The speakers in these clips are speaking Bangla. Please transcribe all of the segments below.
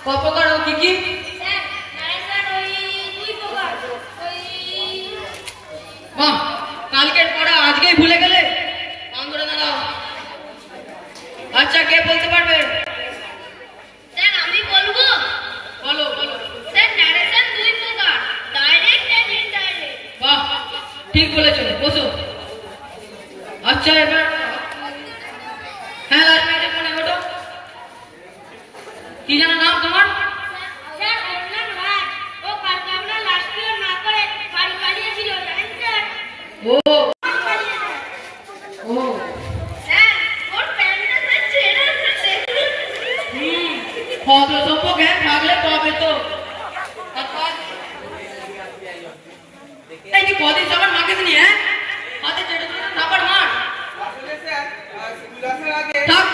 কপকার ও কি কি? স্যার নারায়ণ ওই দুই প্রকার। ওই বাহ, কালকের পড়া আজকেই ভুলে গেলে? কান ধরে দাঁড়াও। আচ্ছা, কে বলতে পারবে? স্যার আমি বলবো। বলো বলো। স্যার নারেশন দুই প্রকার, ডাইরেক্ট এন্ড ইনডাইরেক্ট। বাহ, ঠিক বলেছো, বসো। আচ্ছা, এবার হ্যাঁ লাস্ট মিনিটে মনে ওঠো। কি যেন নাম তোমার? স্যার অর্ণব রায়। ও কালকে আমরা লাস্ট ইয়ার না করে বাড়ি পালিয়েছিল, জানেন স্যার? ও পালিয়েছে। ও স্যার ওর প্যান্টটা স্যার ছেঁড়া আছে। ফটো সব জ্ঞান থাকলে তবে তো। এই যে কদিন যাবার মাকে দিনি, হ্যাঁ হাতে চেটে চেটে থাপার মার। আসলে স্যার স্কুল আসার আগে থাক,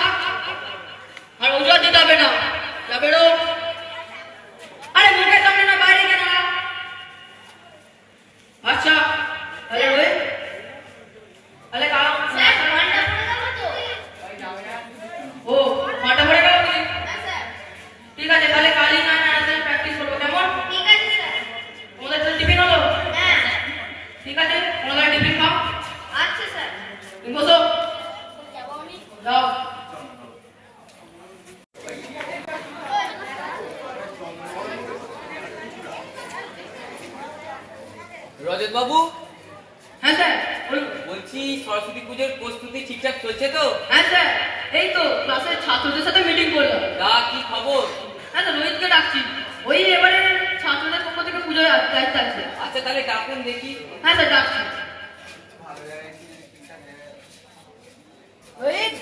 আর ওজোর দিতে হবে না। যা বেরো। আরে মুখের সামনে না, বাইরে কেন? আচ্ছা, আরে ওই আরে কালো স্যার ঘন্টা পড়ে গেল তো? ও মাটা পড়ে গেল কি? না স্যার। ঠিক আছে, তাহলে কালি না প্র্যাকটিস করবো, কেমন? ঠিক আছে স্যার। তোমাদের তো টিফিন হলো? হ্যাঁ স্যার। ঠিক আছে, তোমরা টিফিন খাও। আচ্ছা স্যার। তুমি বসো, যাবো আমি। যাও। রজত বাবু, হ্যাঁ স্যার বলুন। বলছি সরস্বতী পুজোর প্রস্তুতি ঠিকঠাক চলছে তো? হ্যাঁ স্যার, এই তো ক্লাসের ছাত্রদের সাথে মিটিং করলাম। তা কি খবর? হ্যাঁ স্যার, রোহিতকে ডাকছি। ওই এবারে ছাত্রদের পক্ষ থেকে পুজোর দায়িত্ব আছে। আচ্ছা তাহলে ডাকুন দেখি। হ্যাঁ স্যার, ডাকছি। রোহিত,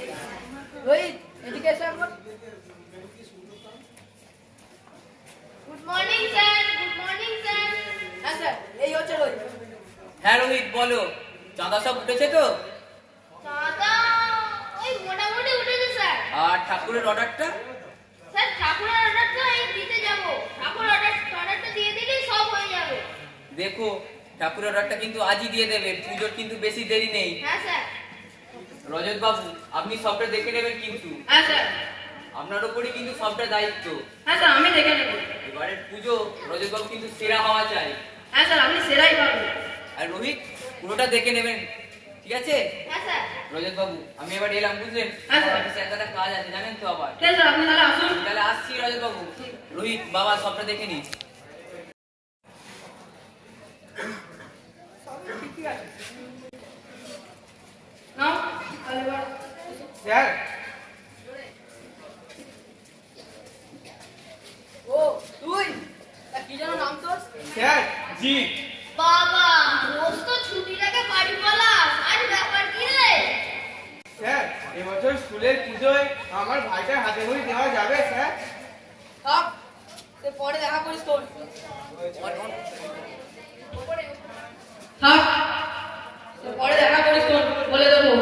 রোহিত এদিকে এসে একবার। Good morning sir. Good morning sir. হ্যাঁ স্যার, এই হচ্ছে রোহিত। হ্যাঁ রোহিত বলো, চাঁদা সব উঠেছে তো? দাদা ওই মোটামুটি উঠেছে স্যার। আর ঠাকুরের অর্ডারটা? স্যার ঠাকুরের অর্ডারটা এই দিতে যাব। ঠাকুর অর্ডারটা দিয়ে দিলেই সব হয়ে যাবে। দেখো ঠাকুরের অর্ডারটা কিন্তু আজই দিয়ে দেবে, পুজোর কিন্তু বেশি দেরি নেই। হ্যাঁ স্যার। রজত বাবু, আপনি সবটা দেখে নেবেন কিন্তু। হ্যাঁ স্যার। আপনার উপরই কিন্তু সবটা দায়িত্ব। হ্যাঁ স্যার, আমি দেখে নেব। এবারের পুজো রজত বাবু কিন্তু সেরা হওয়া চাই। হ্যাঁ স্যার, আপনি সেরাই পাবেন। আর রোহিত পুরোটা দেখে নেবেন, ঠিক আছে? হ্যাঁ স্যার। রজত বাবু আমি এবার এলাম, বুঝলেন? হ্যাঁ, স্যার। অফিসে একটা কাজ আছে জানেন তো আবার। ঠিক আছে স্যার, আপনি তাহলে আসুন। তাহলে আসছি রজত বাবু। রোহিত বাবা সবটা দেখে নি। নাও, তাহলে এবার। স্যার ও তুই, তা কি যেন নাম তোর? স্যার জি বাবা রোজ তো ছুটিটাকে বাড়ি পালাস, আজ ব্যাপার কি রে? স্যার এবছর স্কুলের পুজোয় আমার ভাইটার হাতে খড়ি দেওয়া যাবে স্যার? থাক, তুই পরে দেখা করিস তোর। থাক, তুই পরে দেখা করিস তোর, বলে দেবো।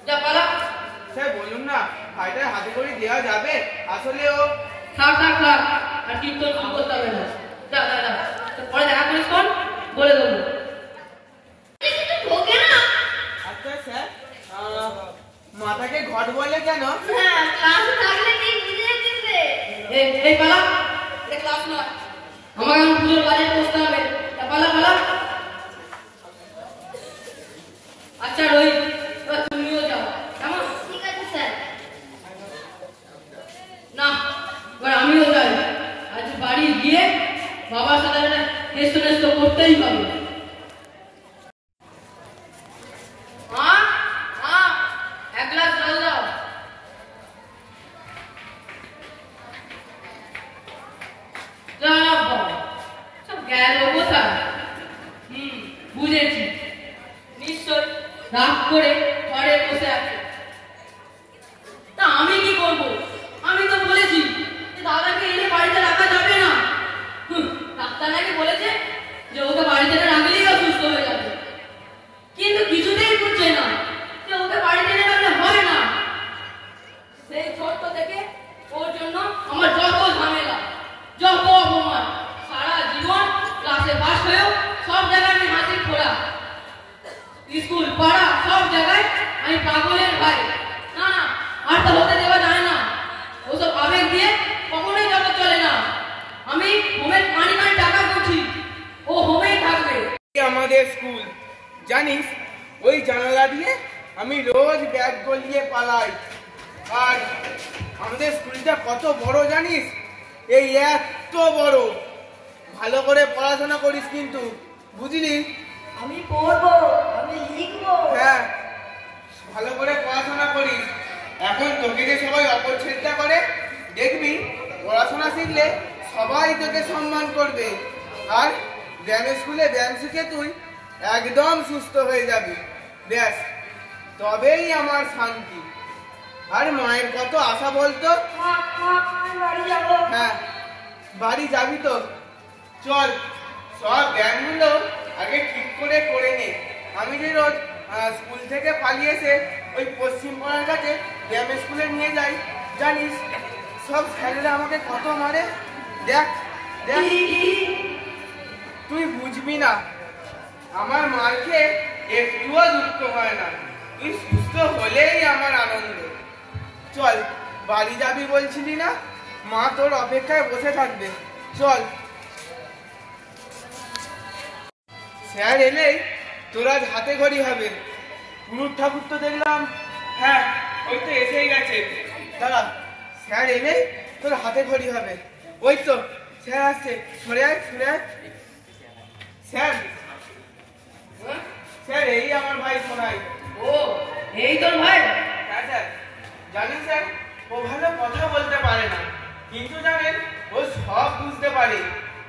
যা পালা। স্যার বলুন না, ভাইটার হাতে খড়ি দেওয়া যাবে? আসলে ও থাক থাক থাক, আর কীর্তন শুরু করতে হবে না। যা যা যা, তুই পরে দেখা করিস তোর, বলে দেবো। কিছু ঢোকে না। আচ্ছা স্যার মাথাকে ঘট বলে কেন? হ্যাঁ ক্লাসে থাকলে ঠিক বুঝে যাচ্ছিস রে। এই পালা, এটা ক্লাস নয়। আমাকে এখন পুজোর বাজেট বসতে হবে। যা পালা পালা। আচ্ছা রোহিত, এবার তুমিও যাও, কেমন? ঠিক আছে স্যার। না, এবার আমিও যাই। আজ বাড়ি গিয়ে বাবার সাথে একটা টেস্ট করতেই পারবো। মা, মা, এক গ্লাস জল দাও। যা বাবা, সব গেল কোথায়? বুঝেছি, নিশ্চয় রাগ করে ঘরে বসে আছে। তা আমি কি করবো? আমি তো বলেছি যে দাদাকে এনে বাড়িতে রাখা যাবে না। ডাক্তার নাকি বলেছে যে ওকে বাড়িতে রাখলেই অসুস্থ হয়ে যাবে, কিন্তু কিছুতেই বুঝছে না যে ওকে বাড়িতে এনে রাখলে হয় না। সেই ছোট্ট থেকে ওর জন্য আমার যত ঝামেলা, যত অপমান, সারা জীবন ক্লাসে পাস হয়েও সব জায়গায় আমি হাসি খোলা, স্কুল পাড়া সব জায়গায় আর আমাদের স্কুলটা কত বড় জানিস? এই এত বড়। ভালো করে পড়াশোনা করিস কিন্তু, বুঝলি? আমি পড়বো, আমি লিখবো। হ্যাঁ, ভালো করে পড়াশোনা করিস। এখন তোকে যে সবাই অপছেদটা করে, দেখবি পড়াশোনা শিখলে সবাই তোকে সম্মান করবে। আর ব্যায়াম স্কুলে ব্যায়াম শিখে তুই একদম সুস্থ হয়ে যাবি। ব্যাস, তবেই আমার শান্তি। আর মায়ের কত আশা বলতো। মা আমি বাড়ি যাবো। হ্যাঁ, বাড়ি যাবি তো? চল, সব ব্যায়ামগুলো আগে ঠিক করে করে নে। আমি যে রোজ স্কুল থেকে পালিয়ে এসে ওই পশ্চিম পাড়ার কাছে ব্যায়াম স্কুলে নিয়ে যাই, জানিস সব স্যারেরা আমাকে কত মারে। দেখ দেখ, তুই বুঝবি না, আমার মার খেয়ে একটুও দুঃখ হয় না। তুই সুস্থ হলেই আমার আনন্দ। চল, বাড়ি যাবি বলছিলি না? মা তোর অপেক্ষায় বসে থাকবে। চল। স্যার এলেই তোর আজ হাতে ঘড়ি হবে। পুরুষ ঠাকুর তো দেখলাম। হ্যাঁ, ওই তো এসেই গেছে। দাঁড়া, স্যার এলেই তোর হাতে ঘড়ি হবে। ওই তো স্যার আসছে। সরে আয়, সরে আয়। স্যার, স্যার এই আমার ভাই সোনাই। ও, এই তোর ভাই? হ্যাঁ স্যার। জানেন স্যার, ও ভালো কথা বলতে পারে না, কিন্তু জানেন ও সব বুঝতে পারে।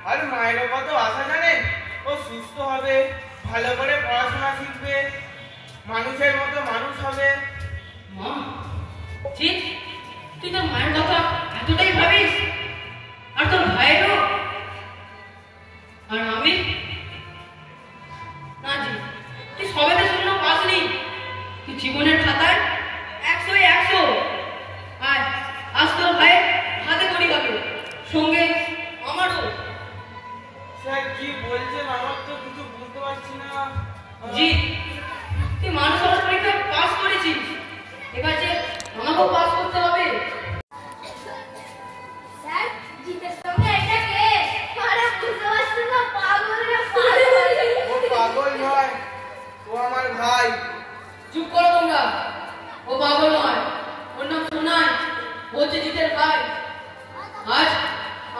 আর মায়েরও কত আশা জানেন, ও সুস্থ হবে, ভালো করে পড়াশোনা শিখবে, মানুষের মতো মানুষ হবে। মা, ঠিক, তুই তোর মায়ের কথা এতটাই ভাবিস? আর তোর ভাইয়েরও? আর আমি? না জি, তুই সবেতে শূন্য পাসনি। তুই জীবনের খাতায় 100-100। আর আজ তোর ভাইয়ের হাতে করি হবে, সঙ্গে আমারও। স্যার কি বলছেন, আমার তো কিছু বুঝতে পারছি না। জি, তুই মানুষ হওয়ার পরীক্ষা পাস করেছিস, এবার যে আমাকেও পাস করতে হবে। স্যার জিতের সঙ্গে এটা কে? আরে বুঝতে পারছি না, পাগল রে ও পাগল নয়, ও আমার ভাই। চুপ করো তোমরা, ও পাগল নয়, ওর নাম সোনাই, ও হচ্ছে জিতের ভাই। আজ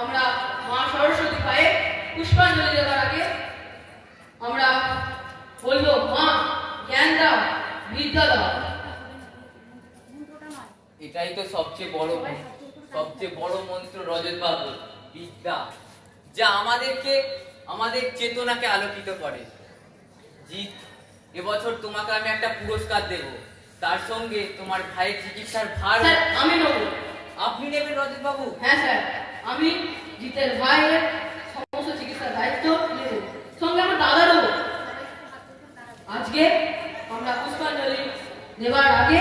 আমরা মা সরস্বতী ভাইয়ের পুষ্পাঞ্জলি দেওয়ার আগে আমরা বলবো, মা জ্ঞান দাও, বিদ্যা দাও। এটাই তো সবচেয়ে বড় মন্ত্র রজত বাবু, বিদ্যা, যা আমাদের চেতনাকে আলোকিত করে। জিৎ, এবছর তোমাকে আমি একটা পুরস্কার দেব, তার সঙ্গে তোমার ভাইয়ের চিকিৎসার ভার স্যার, আমি নেব। আপনি নেবেন রজত বাবু? হ্যাঁ স্যার, আমি জিতের ভাইয়ের সমস্ত চিকিৎসার দায়িত্ব নেব, সঙ্গে আমার দাদারও। আজকে আমরা পুষ্পাঞ্জলি দেওয়ার আগে